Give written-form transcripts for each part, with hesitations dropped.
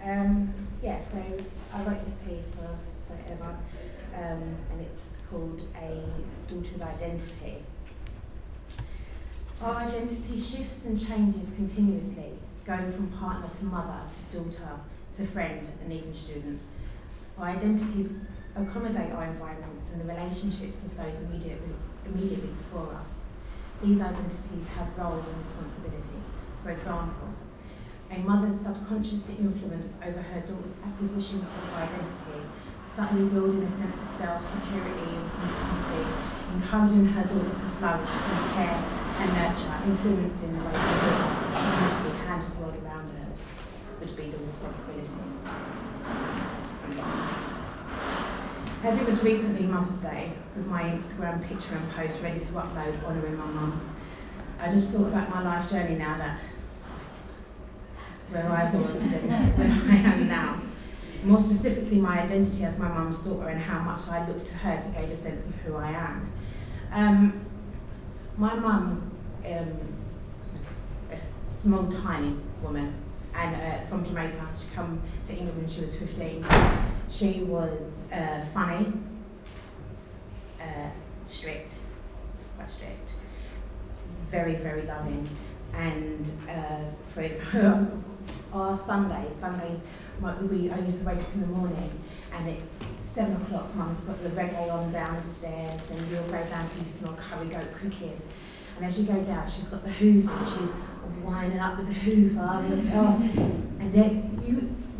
So I wrote this piece for Emma, and it's called A Daughter's Identity. Our identity shifts and changes continuously, going from partner to mother, to daughter, to friend, and even student. Our identities accommodate our environments and the relationships of those immediately before us. These identities have roles and responsibilities. For example, a mother's subconscious influence over her daughter's acquisition of identity, subtly building a sense of self, security and competency, encouraging her daughter to flourish through care and nurture, influencing the way her daughter continuously handles the world around her, would be the responsibility. As it was recently Mother's Day, with my Instagram picture and post ready to upload honouring my mum, I just thought about my life journey now, that where I was and where I am now. More specifically, my identity as my mum's daughter and how much I look to her to gauge a sense of who I am. My mum was a small, tiny woman, and from Jamaica. She came to England when she was 15. She was funny, strict, quite strict, very, very loving, and for example, our Sundays, I used to wake up in the morning, and at 7 o'clock, Mum's got the reggae on downstairs, and we'll go down to smell curry goat cooking. And as you go down, she's got the Hoover, and she's winding up with the Hoover, and then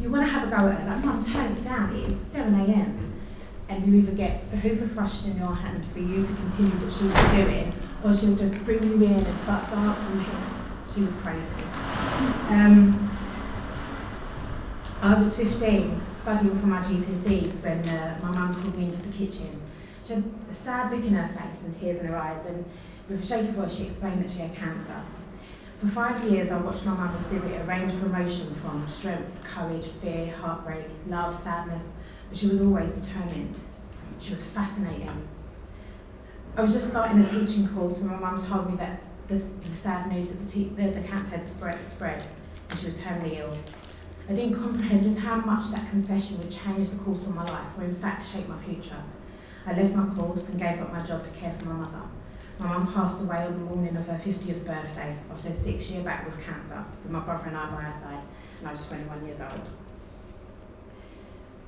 you want to have a go at her, like, Mum, turn it down, it is 7 a.m. And you either get the Hoover thrust in your hand for you to continue what she was doing, or she'll just bring you in and start dancing. She was crazy. I was 15, studying for my GCSEs, when my mum called me into the kitchen. She had a sad look in her face and tears in her eyes, and with a shaky voice she explained that she had cancer. For 5 years I watched my mum exhibit a range of emotion, from strength, courage, fear, heartbreak, love, sadness, but she was always determined. She was fascinating. I was just starting a teaching course when my mum told me that the sad news that the cancer had spread, and she was terminally ill. I didn't comprehend just how much that confession would change the course of my life, or in fact shape my future. I left my course and gave up my job to care for my mother. My mum passed away on the morning of her 50th birthday after a 6-year battle with cancer, with my brother and I by her side, and I was 21 years old.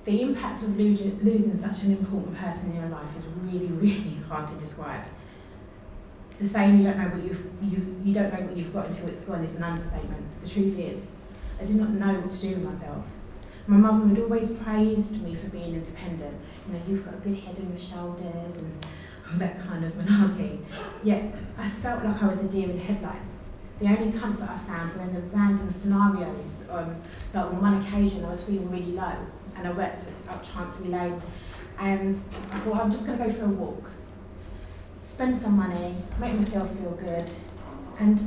The impact of losing such an important person in your life is really, really hard to describe. The saying you don't know what you've got until it's gone is an understatement. The truth is, I did not know what to do with myself. My mother had always praised me for being independent. You know, you've got a good head on your shoulders and all that kind of malarkey. Yet I felt like I was a deer in headlights. The only comfort I found were in the random scenarios that on one occasion I was feeling really low, and I worked up Chancery Lane, and I thought, I'm just going to go for a walk, spend some money, make myself feel good. And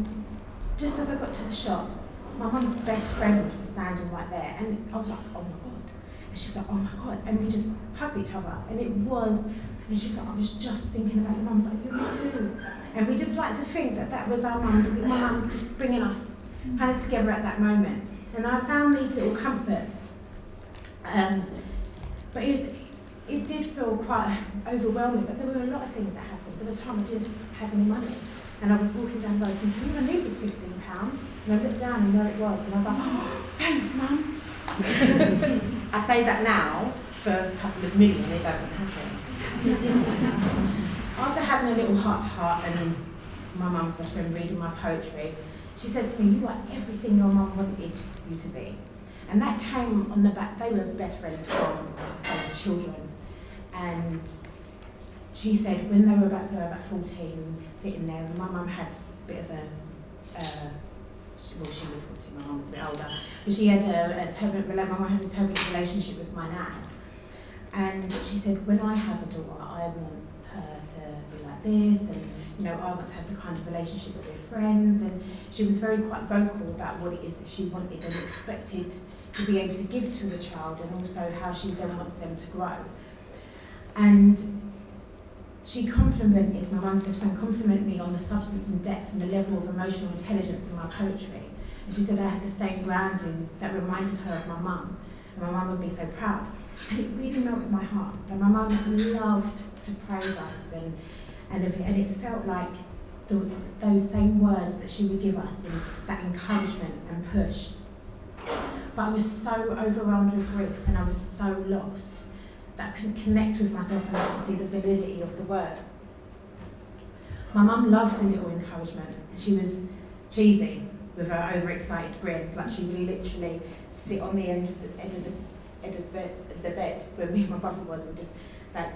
just as I got to the shops, my mum's best friend was standing right there, and I was like, oh my God. And she was like, oh my God. And we just hugged each other. And and she was like, I was just thinking about your mum. I was like, you me too. And we just like to think that was our mum, my mum just bringing us kind of together at that moment. And I found these little comforts. But it did feel quite overwhelming, but there were a lot of things that happened. There was a time I didn't have any money. And I was walking down the road thinking, all I need was £15. And I looked down and there it was. And I was like, oh, thanks, Mum. I say that now for a couple of million, it doesn't happen. After having a little heart-to-heart and my mum's best friend reading my poetry, she said to me, you are everything your mum wanted you to be. And that came on the back, they were best friends from children. And she said when they were about 14, sitting there, and my mum had a bit of she was 14, my mum was a bit older, but she had my mum had a turbulent relationship with my nan. And she said, when I have a daughter, I want her to be like this, and I want to have the kind of relationship that we're friends. And she was quite vocal about what it is that she wanted and expected to be able to give to the child, and also how she then wanted them to grow. And she my mum's best friend complimented me on the substance and depth and the level of emotional intelligence in my poetry. And she said I had the same grounding that reminded her of my mum, and my mum would be so proud. And it really melted my heart. Like, my mum loved to praise us, and it felt like those same words that she would give us, and that encouragement and push. But I was so overwhelmed with grief, and I was so lost that I couldn't connect with myself enough to see the validity of the words. My mum loved a little encouragement. She was cheesy with her overexcited grin, like she would literally sit on the end of the bed where me and my brother was, and just like,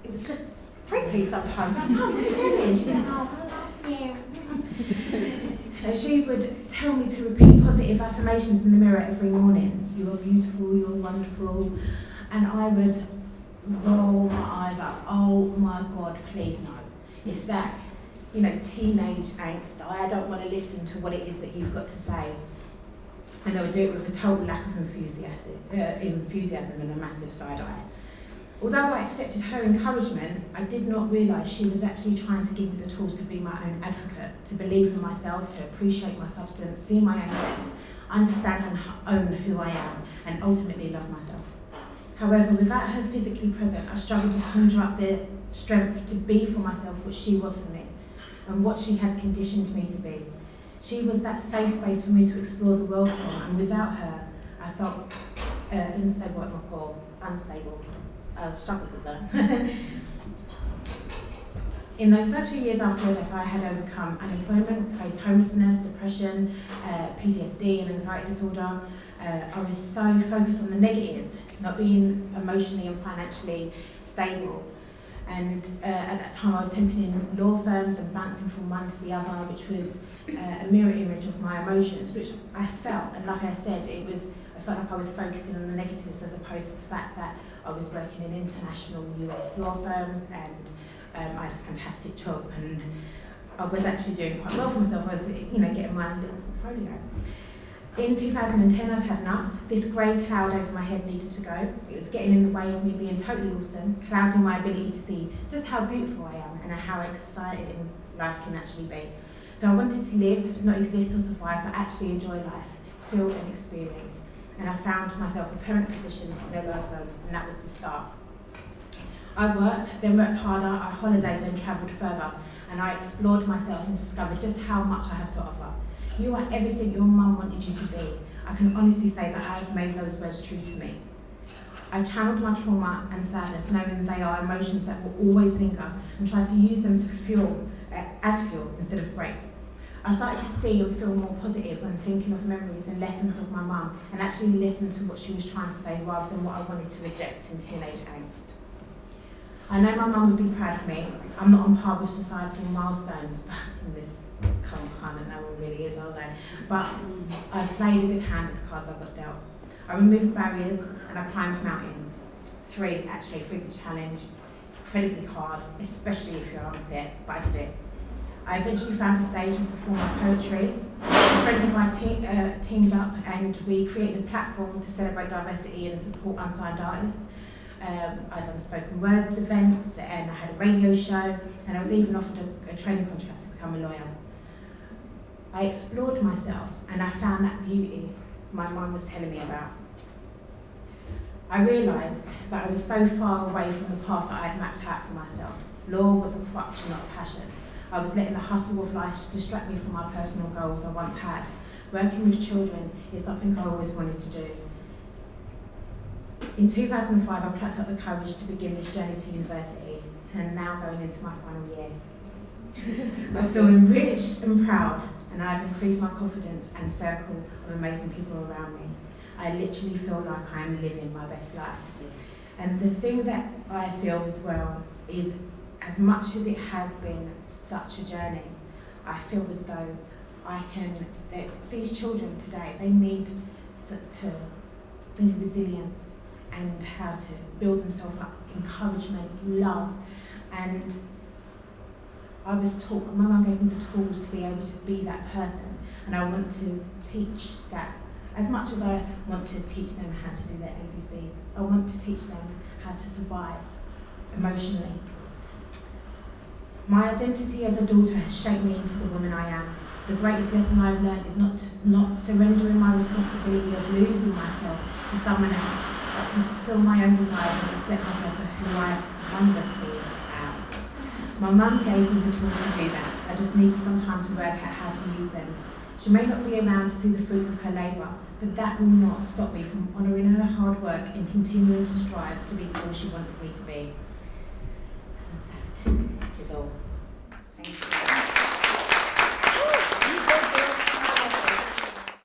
it was just creepy sometimes. Like, Mum, what are you doing? She'd be like, oh, I love you. She would tell me to repeat positive affirmations in the mirror every morning. You are beautiful, you are wonderful. And I would roll my eyes up. Oh my God, please no. It's that, teenage angst. I don't want to listen to what it is that you've got to say. And they would do it with a total lack of enthusiasm and a massive side eye. Although I accepted her encouragement, I did not realise she was actually trying to give me the tools to be my own advocate, to believe in myself, to appreciate my substance, see my own depths, understand and own who I am, and ultimately love myself. However, without her physically present, I struggled to conjure up the strength to be for myself what she was for me, and what she had conditioned me to be. She was that safe base for me to explore the world from, and without her, I felt unstable at my core, unstable. I struggled with her. In those first few years after her death, I had overcome unemployment, faced homelessness, depression, PTSD and anxiety disorder. I was so focused on the negatives, not being emotionally and financially stable. And at that time I was temping in law firms and bouncing from one to the other, which was a mirror image of my emotions, which I felt. And like I said, I felt like I was focusing on the negatives as opposed to the fact that I was working in international US law firms, and I had a fantastic job, and I was actually doing quite well for myself. I was, getting my little portfolio. In 2010, I'd had enough. This grey cloud over my head needed to go. It was getting in the way of me being totally awesome, clouding my ability to see just how beautiful I am and how exciting life can actually be. So I wanted to live, not exist or survive, but actually enjoy life, feel and experience. And I found myself a permanent position in a law firm, and that was the start. I worked, then worked harder, I holidayed, then travelled further, and I explored myself and discovered just how much I have to offer. You are everything your mum wanted you to be. I can honestly say that I have made those words true to me. I channeled my trauma and sadness, knowing they are emotions that will always linger, and try to use them to fuel, as fuel instead of brakes. I started to see and feel more positive when thinking of memories and lessons of my mum, and actually listen to what she was trying to say rather than what I wanted to reject in teenage angst. I know my mum would be proud of me. I'm not on par with societal milestones, but in this current climate, no one really is, are they? But I played a good hand with the cards I got dealt. I removed barriers and I climbed mountains. 3 which challenge, incredibly hard, especially if you're unfit, but I did it. I eventually found a stage and performed my poetry. A friend of mine teamed up, and we created a platform to celebrate diversity and support unsigned artists. I'd done spoken word events, and I had a radio show, and I was even offered a training contract to become a lawyer. I explored myself, and I found that beauty my mum was telling me about. I realised that I was so far away from the path that I had mapped out for myself. Law was a crutch, not a passion. I was letting the hustle of life distract me from my personal goals I once had. Working with children is something I always wanted to do. In 2005, I plucked up the courage to begin this journey to university, and now going into my final year. I feel enriched and proud, and I've increased my confidence and circle of amazing people around me. I literally feel like I am living my best life. And the thing that I feel as well is, as much as it has been such a journey, I feel as though these children today, they need resilience and how to build themselves up, encouragement, love. And I was taught, my mum gave me the tools to be able to be that person, and I want to teach that. As much as I want to teach them how to do their ABCs, I want to teach them how to survive emotionally. My identity as a daughter has shaped me into the woman I am. The greatest lesson I've learned is not surrendering my responsibility of losing myself to someone else, but to fulfill my own desires and accept myself for who I wonderfully am. My mum gave me the tools to do that. I just needed some time to work out how to use them. She may not be around to see the fruits of her labour, but that will not stop me from honouring her hard work and continuing to strive to be all she wanted me to be. And that is all.